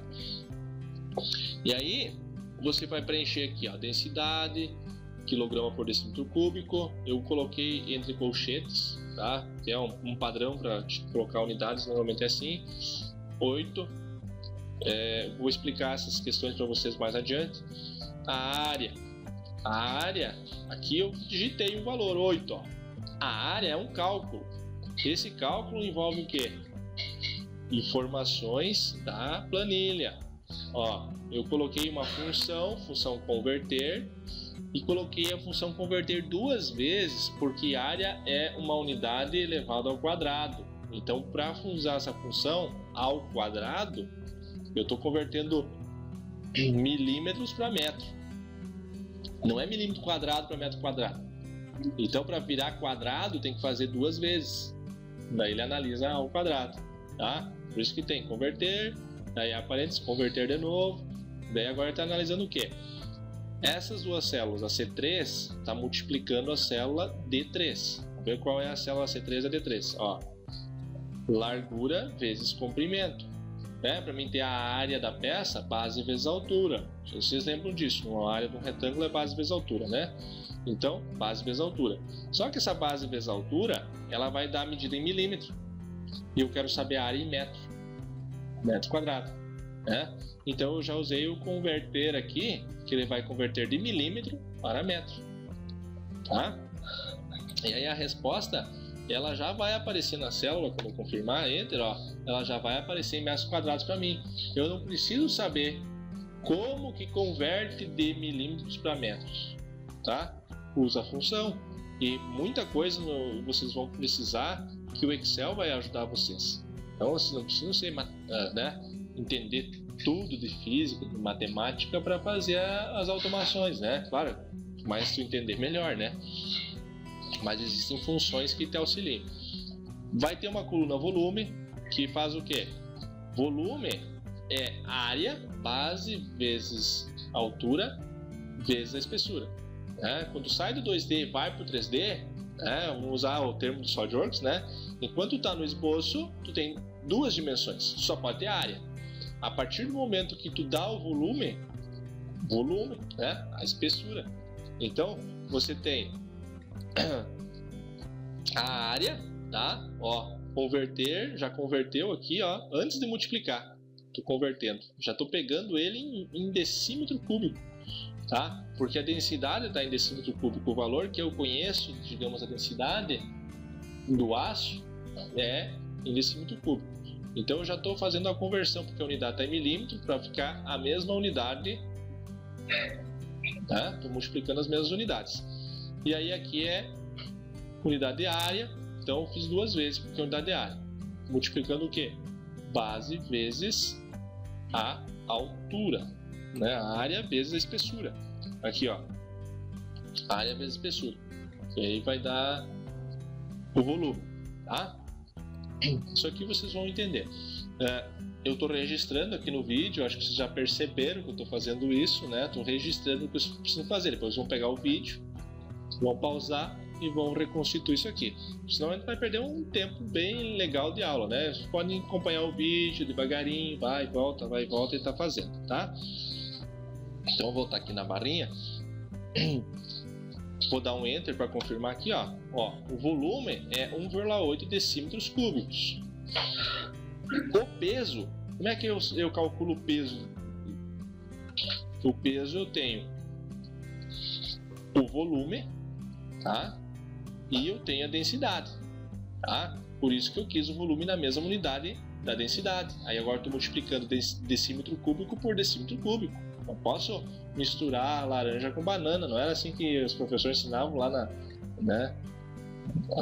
Speaker 1: E aí você vai preencher aqui, ó, densidade, quilograma por decímetro cúbico. Eu coloquei entre colchetes, tá? Que é um padrão para colocar unidades, normalmente é assim. 8. Vou explicar essas questões para vocês mais adiante. A área, aqui eu digitei um valor 8, ó. A área é um cálculo. Esse cálculo envolve o quê? Informações da planilha. Ó, eu coloquei uma função converter, e coloquei a função converter duas vezes, porque área é uma unidade elevada ao quadrado. Então, para usar essa função ao quadrado, eu estou convertendo milímetros para metro. Não é milímetro quadrado para metro quadrado. Então, para virar quadrado, tem que fazer duas vezes. Daí ele analisa ao quadrado, tá? Por isso que tem converter, daí a parênteses, converter de novo. Daí agora está analisando o quê? Essas duas células, a C3, está multiplicando a célula D3. Vamos ver qual é a célula C3 e a D3. Ó, largura vezes comprimento. Para mim ter a área da peça, base vezes altura. Vocês lembram disso? Uma área de um retângulo é base vezes altura, né? Então, base vezes altura. Só que essa base vezes altura, ela vai dar a medida em milímetro. E eu quero saber a área em metro. Metro quadrado. Né? Então, eu já usei o converter aqui, que ele vai converter de milímetro para metro. Tá? E aí a resposta, ela já vai aparecer na célula, quando eu confirmar, Enter, ó, ela já vai aparecer em metros quadrados para mim. Eu não preciso saber como que converte de milímetros para metros. Tá? Usa a função. E muita coisa vocês vão precisar que o Excel vai ajudar vocês. Então, vocês não precisam ser, entender tudo de física, de matemática para fazer as automações, né? Claro, mas se tu entender melhor, né? Mas existem funções que te auxiliam. Vai ter uma coluna volume que faz o quê? Volume é área, base vezes altura vezes a espessura. Quando sai do 2D e vai para o 3D, vamos usar o termo do SolidWorks, né? Enquanto tu está no esboço, tu tem duas dimensões, tu só pode ter área. A partir do momento que tu dá o volume, né? A espessura. Então, você tem a área, tá? Ó, converter, já converteu aqui, ó, antes de multiplicar. Tô convertendo. Já tô pegando ele em decímetro cúbico, tá? Porque a densidade está em decímetro cúbico. O valor que eu conheço, digamos, a densidade do aço é em decímetro cúbico. Então eu já estou fazendo a conversão, porque a unidade está em milímetro, para ficar a mesma unidade, tá? Estou multiplicando as mesmas unidades. E aí aqui é unidade de área, então eu fiz duas vezes, porque é unidade de área. Multiplicando o quê? Base vezes a altura, né? A área vezes a espessura. Aqui, ó, área vezes espessura. E aí vai dar o volume, tá? Isso aqui vocês vão entender. Eu estou registrando aqui no vídeo, acho que vocês já perceberam que eu estou fazendo isso, né? Estou registrando o que vocês precisam fazer. Depois vão pegar o vídeo, vão pausar e vão reconstituir isso aqui. Senão a gente vai perder um tempo bem legal de aula, né? Vocês podem acompanhar o vídeo devagarinho, vai e volta e tá fazendo, tá? Então eu vou voltar aqui na barrinha. Vou dar um Enter para confirmar aqui, ó. O volume é 1,8 decímetros cúbicos. O peso, como é que eu calculo o peso? O peso eu tenho o volume, tá? e eu tenho a densidade, tá? Por isso que eu quis o volume na mesma unidade da densidade. Aí agora estou multiplicando decímetro cúbico por decímetro cúbico. Não posso misturar laranja com banana, não era assim que os professores ensinavam lá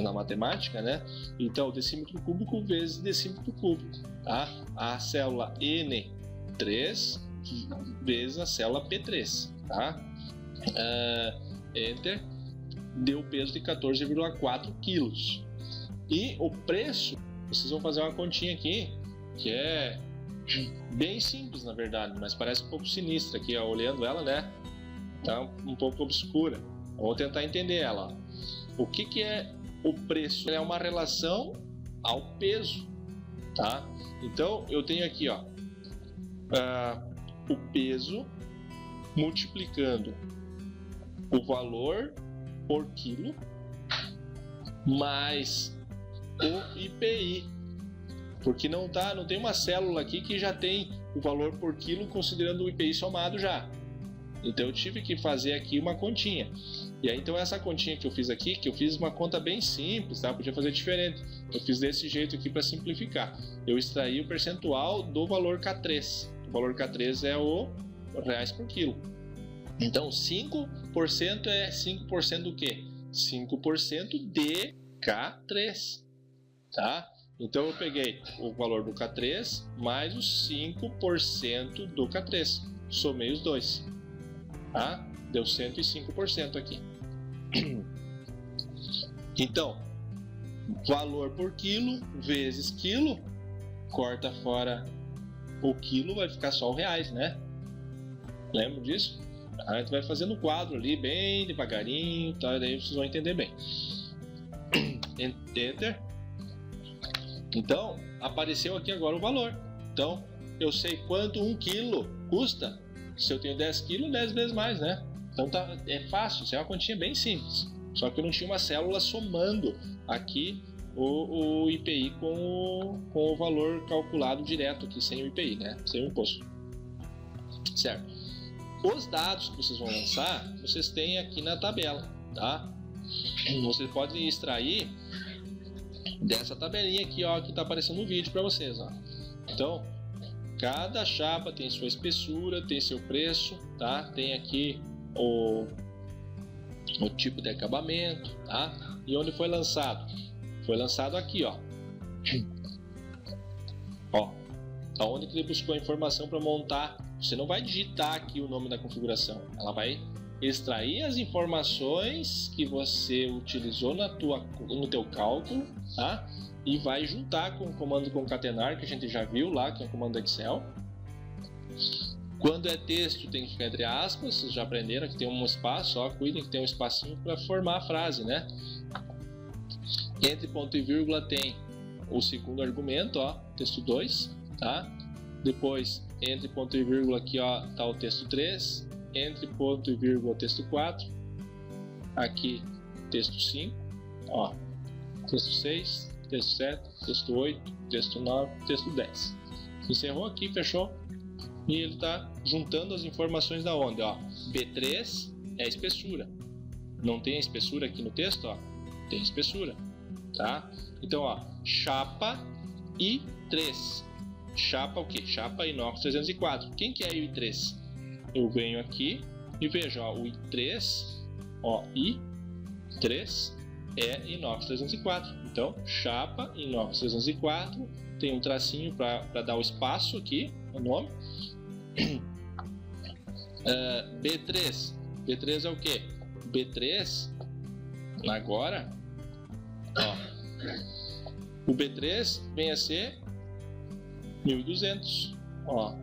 Speaker 1: na matemática, né? Então, decímetro cúbico vezes decímetro cúbico, tá? A célula N3 vezes a célula P3, tá? Enter, deu peso de 14,4 quilos. E o preço, vocês vão fazer uma continha aqui, que é bem simples, na verdade, mas parece um pouco sinistra aqui, ó, olhando ela, né? Tá um pouco obscura. Vamos tentar entender ela, ó. O que é o preço? É uma relação ao peso, tá? Então, eu tenho aqui, ó, o peso multiplicando o valor por quilo mais o IPI, porque não tem uma célula aqui que já tem o valor por quilo considerando o IPI somado já. Então eu tive que fazer aqui uma continha. E aí então essa continha que eu fiz aqui, que eu fiz uma conta bem simples, tá? Podia fazer diferente. Eu fiz desse jeito aqui para simplificar. Eu extraí o percentual do valor K3. O valor K3 é o reais por quilo. Então 5% é 5% do quê? 5% de K3, tá? Então eu peguei o valor do K3 mais os 5% do K3. Somei os dois, tá? Deu 105% aqui. Então, valor por quilo vezes quilo, corta fora o quilo, vai ficar só o reais, né? Lembra disso? A gente vai fazendo o quadro ali bem devagarinho, tá? Daí vocês vão entender bem. Enter. Então, apareceu aqui agora o valor. Então, eu sei quanto 1 quilo custa. Se eu tenho 10 quilos, 10 vezes mais, né? Então é fácil, isso é uma continha bem simples. Só que eu não tinha uma célula somando aqui o IPI com o valor calculado direto aqui, sem o IPI, né? Sem o imposto. Certo. Os dados que vocês vão lançar, vocês têm aqui na tabela, tá? Vocês podem extrair dessa tabelinha aqui, ó, que está aparecendo no vídeo para vocês, ó. Então, cada chapa tem sua espessura, tem seu preço, tá? Tem aqui o tipo de acabamento, tá? E onde foi lançado? Foi lançado aqui, ó. Ó, aonde que ele buscou a informação para montar. Você não vai digitar aqui o nome da configuração, ela vai extrair as informações que você utilizou no teu cálculo, tá? E vai juntar com o comando concatenar, que a gente já viu lá, que é o comando Excel. Quando é texto, tem que ficar entre aspas, vocês já aprenderam que tem um espaço, ó, cuidem que tem um espacinho para formar a frase, né? Entre ponto e vírgula tem o segundo argumento, ó, texto 2, tá? Depois, entre ponto e vírgula aqui, ó, tá o texto 3, entre ponto e vírgula texto 4, aqui texto 5, ó, texto 6, texto 7, texto 8, texto 9, texto 10. Encerrou aqui, fechou? E ele está juntando as informações da onde, ó. B3 é a espessura. Não tem a espessura aqui no texto, ó? Tem espessura, tá? Então, ó, chapa I3. Chapa o quê? Chapa inox 304. Quem que é o I3? Eu venho aqui e vejo, ó, o I3, ó, I3 é inox 304. Então, chapa inox 304, tem um tracinho para dar o espaço aqui, o nome. B3. B3 é o que? B3 agora, ó, o B3 vem a ser 1200, ó,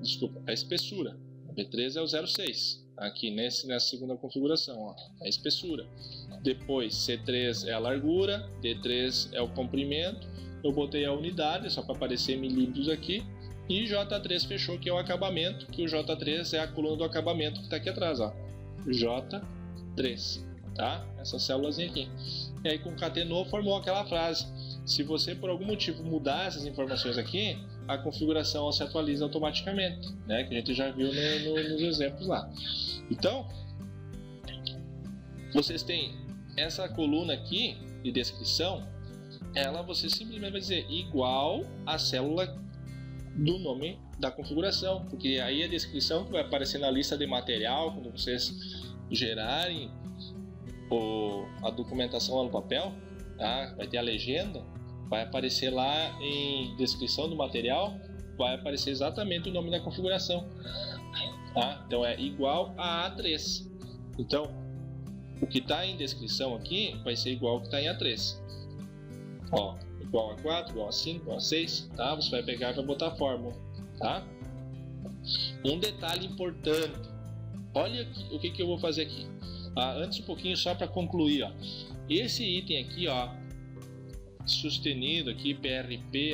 Speaker 1: desculpa, a espessura. O B3 é o 0,6 aqui nessa segunda configuração, ó, a espessura. Depois C3 é a largura, D3 é o comprimento. Eu botei a unidade só para aparecer milímetros aqui. E J3 fechou, que é o acabamento, que o J3 é a coluna do acabamento que está aqui atrás, ó. J3, tá? Essa célulazinha aqui. E aí concatenou, formou aquela frase. Se você por algum motivo mudar essas informações aqui, a configuração se atualiza automaticamente, né? Que a gente já viu nos exemplos lá. Então, vocês têm essa coluna aqui de descrição, você simplesmente vai dizer igual à célula do nome da configuração, porque aí a descrição que vai aparecer na lista de material, quando vocês gerarem a documentação lá no papel, tá? Vai ter a legenda, vai aparecer lá em descrição do material, vai aparecer exatamente o nome da configuração, tá? Então é igual a A3. Então o que está em descrição aqui vai ser igual ao que está em A3. Ó, igual a 4, igual a 5, igual a 6, tá? Você vai pegar e vai botar a fórmula, tá? Um detalhe importante, olha aqui, o que eu vou fazer aqui. Antes um pouquinho só para concluir, ó. Esse item aqui, ó, sustenido aqui, PRP,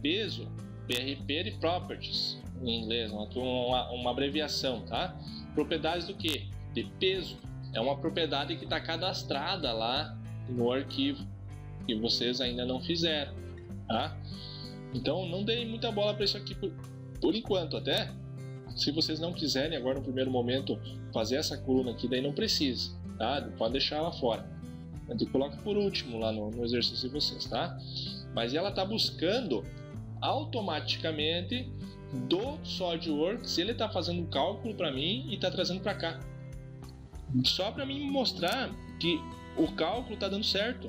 Speaker 1: peso, PRP de Properties, em inglês, uma abreviação, tá? Propriedades do que? De peso. É uma propriedade que está cadastrada lá no arquivo, que vocês ainda não fizeram, tá? Então não deem muita bola para isso aqui por enquanto, até se vocês não quiserem agora no primeiro momento fazer essa coluna aqui, daí não precisa, tá? Pode deixar ela fora. A gente coloca por último lá no exercício de vocês, tá? Mas ela está buscando automaticamente do SolidWorks, ele está fazendo um cálculo para mim e está trazendo para cá, só para mim mostrar que o cálculo está dando certo.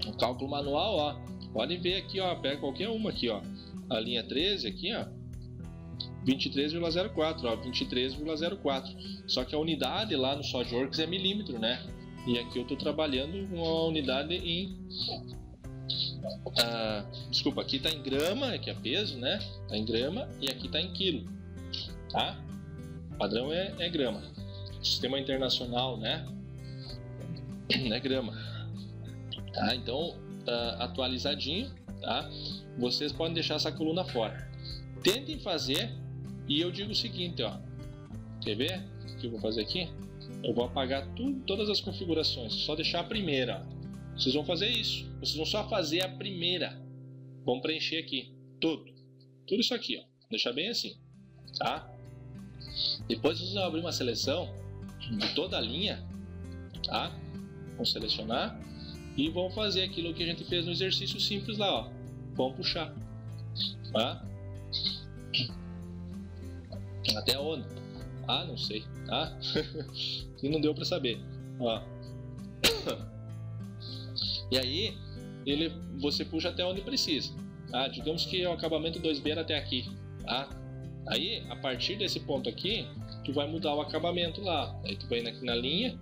Speaker 1: O cálculo manual, ó, podem ver aqui, ó, pega qualquer uma aqui, ó, a linha 13 aqui, ó, 23,04, ó, 23,04. Só que a unidade lá no SolidWorks é milímetro, né? E aqui eu estou trabalhando com a unidade em desculpa, aqui está em grama, aqui é peso, né? Está em grama e aqui está em quilo, tá? O padrão é grama. Sistema internacional, né? É grama, tá? Então, atualizadinho, tá? Vocês podem deixar essa coluna fora. Tentem fazer, e eu digo o seguinte, ó. Quer ver? O que eu vou fazer aqui? Eu vou apagar todas as configurações, só deixar a primeira, ó. Vocês vão fazer isso. Vocês vão só fazer a primeira. Vão preencher aqui tudo isso aqui, ó. Deixar bem assim, tá? Depois vocês vão abrir uma seleção de toda a linha, tá? Vão selecionar e vão fazer aquilo que a gente fez no exercício simples lá, ó. Vão puxar, tá? Até onde? Não sei, tá? E não deu para saber, ó. E aí você puxa até onde precisa, tá? Digamos que o acabamento 2B era até aqui, tá? Aí a partir desse ponto aqui tu vai mudar o acabamento lá. Aí tu vem aqui na linha,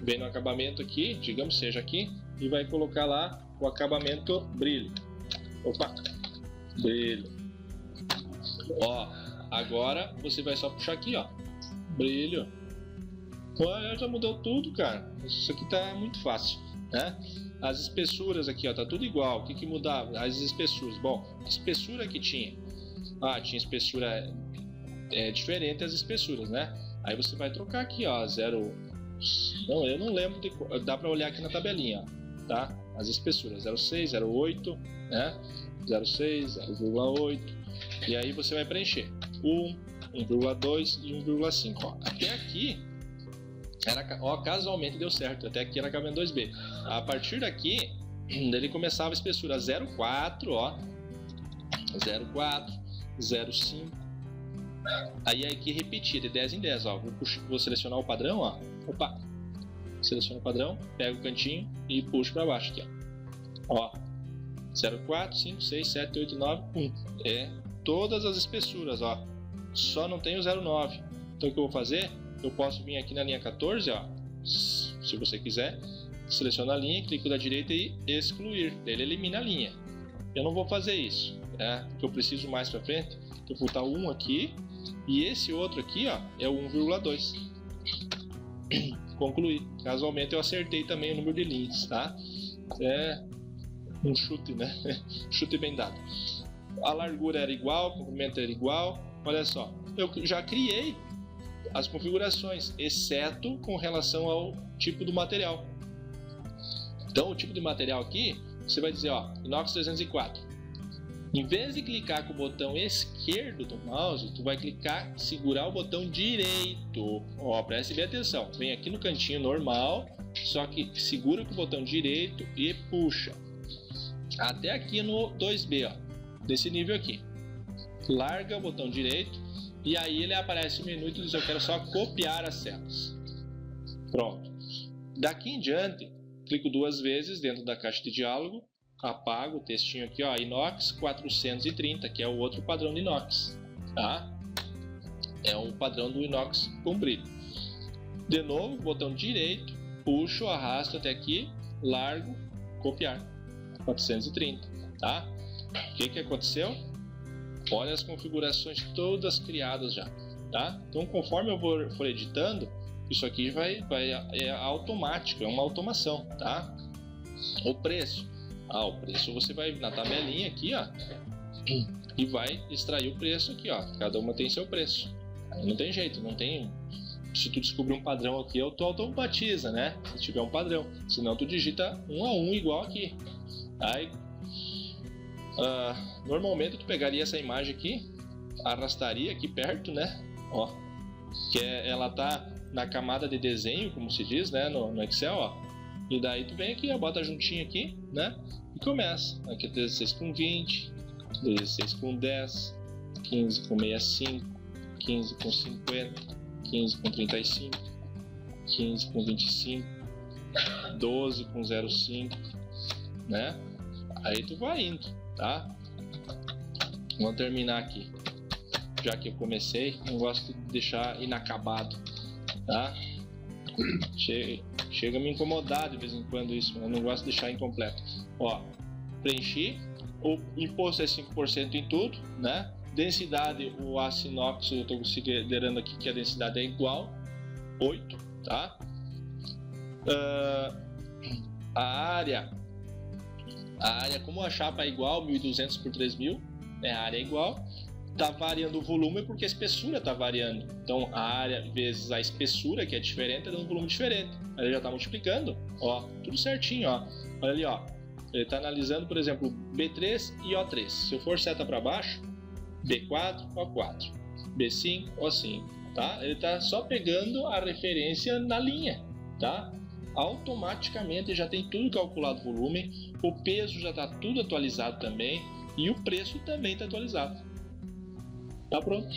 Speaker 1: vem no acabamento aqui, digamos seja aqui, e vai colocar lá o acabamento brilho. Opa, brilho. Ó, agora você vai só puxar aqui, ó, brilho. Já mudou tudo, cara. Isso aqui tá muito fácil, né? As espessuras aqui, ó, tá tudo igual. O que mudava? As espessuras. Bom, que espessura que tinha? Tinha espessura diferente as espessuras, né? Aí você vai trocar aqui, ó, 0. Não, eu não lembro. Dá para olhar aqui na tabelinha, ó, tá? As espessuras 0,6, 0,8, né? 0,6, 0,8. E aí você vai preencher 1, 1,2 e 1,5, ó. Até aqui casualmente deu certo. Até aqui era acabamento 2B. A partir daqui ele começava a espessura 0,4, ó, 0,4, 0,5. Aí aqui repetir de 10 em 10, ó. Vou selecionar o padrão, ó. Opa. Seleciono o padrão, pego o cantinho e puxo para baixo aqui, ó. 0,4, 5, 6, 7, 8, 9, 1. É todas as espessuras, ó. Só não tem o 0,9. Então o que eu vou fazer? Eu posso vir aqui na linha 14, ó, se você quiser, seleciona a linha, clico da direita e excluir, ele elimina a linha. Eu não vou fazer isso, né, porque eu preciso mais para frente, eu vou botar o 1 aqui, e esse outro aqui, ó, é o 1,2. Concluir. Casualmente eu acertei também o número de linhas, tá? É um chute, né? Chute bem dado. A largura era igual, o comprimento era igual, olha só, eu já criei as configurações, exceto com relação ao tipo do material. Então o tipo de material aqui, você vai dizer, ó, inox 304. Em vez de clicar com o botão esquerdo do mouse, tu vai clicar, segurar o botão direito. Ó, preste bem atenção. Vem aqui no cantinho normal, só que segura com o botão direito e puxa até aqui no 2B, ó, desse nível aqui. Larga o botão direito e aí ele aparece o menu e diz: eu quero só copiar as celas. Pronto. Daqui em diante, clico 2 vezes dentro da caixa de diálogo, apago o textinho aqui, ó, inox 430, que é o outro padrão de inox, tá? É um padrão do inox comprido. De novo, botão direito, puxo, arrasto até aqui, largo, copiar 430, tá? O que aconteceu? Olha as configurações todas criadas já, tá? Então, conforme eu for editando, isso aqui é automático, é uma automação, tá? O preço. O preço você vai na tabelinha aqui, ó, e vai extrair o preço aqui, ó. Cada uma tem seu preço. Aí não tem jeito, não tem. Se tu descobrir um padrão aqui, tu automatiza, né? Se tiver um padrão. Senão tu digita 1 a 1 igual aqui. Aí, normalmente tu pegaria essa imagem aqui, arrastaria aqui perto, né? Ó, que ela tá na camada de desenho, como se diz, né? No Excel, ó. E daí tu vem aqui, ó, bota juntinho aqui, né? E começa. Aqui 16 com 20, 16 com 10, 15 com 65, 15 com 50, 15 com 35, 15 com 25, 12 com 0,5, né? Aí tu vai indo, tá? Vamos terminar aqui. Já que eu comecei, não gosto de deixar inacabado, tá? Chega a me incomodar de vez em quando isso, eu não gosto de deixar incompleto. Ó, preenchi, o imposto é 5% em tudo, né? Densidade, o aço inox, eu estou considerando aqui que a densidade é igual, 8, tá? A área, como a chapa é igual, 1200 por 3000, né? A área é igual. Tá variando o volume porque a espessura está variando. Então a área vezes a espessura, que é diferente, é dando um volume diferente. Aí ele já está multiplicando, ó, tudo certinho, ó. Olha ali, ó. Ele está analisando, por exemplo, B3 e O3. Se eu for seta para baixo, B4, O4, B5, O5, tá? Ele está só pegando a referência na linha, tá? Automaticamente já tem tudo calculado o volume, o peso já está tudo atualizado também e o preço também está atualizado. Tá pronto.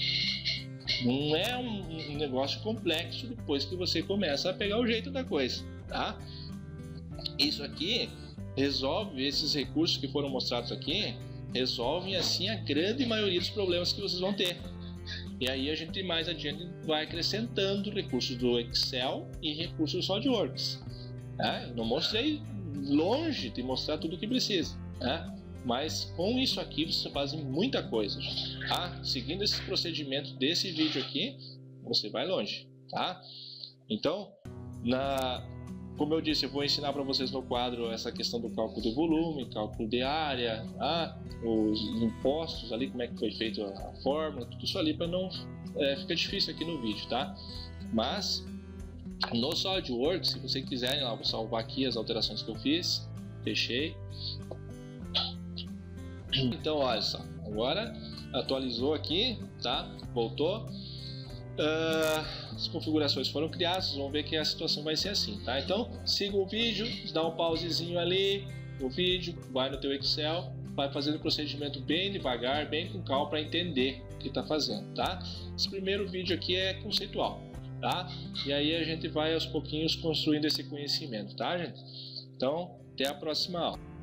Speaker 1: Não é um negócio complexo depois que você começa a pegar o jeito da coisa, tá? Isso aqui resolve, esses recursos que foram mostrados aqui, resolvem assim a grande maioria dos problemas que vocês vão ter. E aí a gente mais adiante vai acrescentando recursos do Excel e recursos do SolidWorks. Tá? Eu não mostrei longe de mostrar tudo o que precisa, tá? Mas com isso aqui você faz muita coisa, tá? Seguindo esses procedimentos desse vídeo aqui, você vai longe, tá? Então, como eu disse, eu vou ensinar para vocês no quadro essa questão do cálculo de volume, cálculo de área, tá? Os impostos ali, como é que foi feito a fórmula, tudo isso ali para não ficar difícil aqui no vídeo, tá? Mas no SolidWorks, se vocês quiserem lá, vou salvar aqui as alterações que eu fiz, deixei. Então, olha só, agora atualizou aqui, tá? Voltou. As configurações foram criadas, vocês vão ver que a situação vai ser assim, tá? Então, siga o vídeo, dá um pausezinho ali no vídeo, vai no teu Excel, vai fazendo o procedimento bem devagar, bem com calma para entender o que está fazendo, tá? Esse primeiro vídeo aqui é conceitual, tá? E aí a gente vai aos pouquinhos construindo esse conhecimento, tá, gente? Então, até a próxima aula.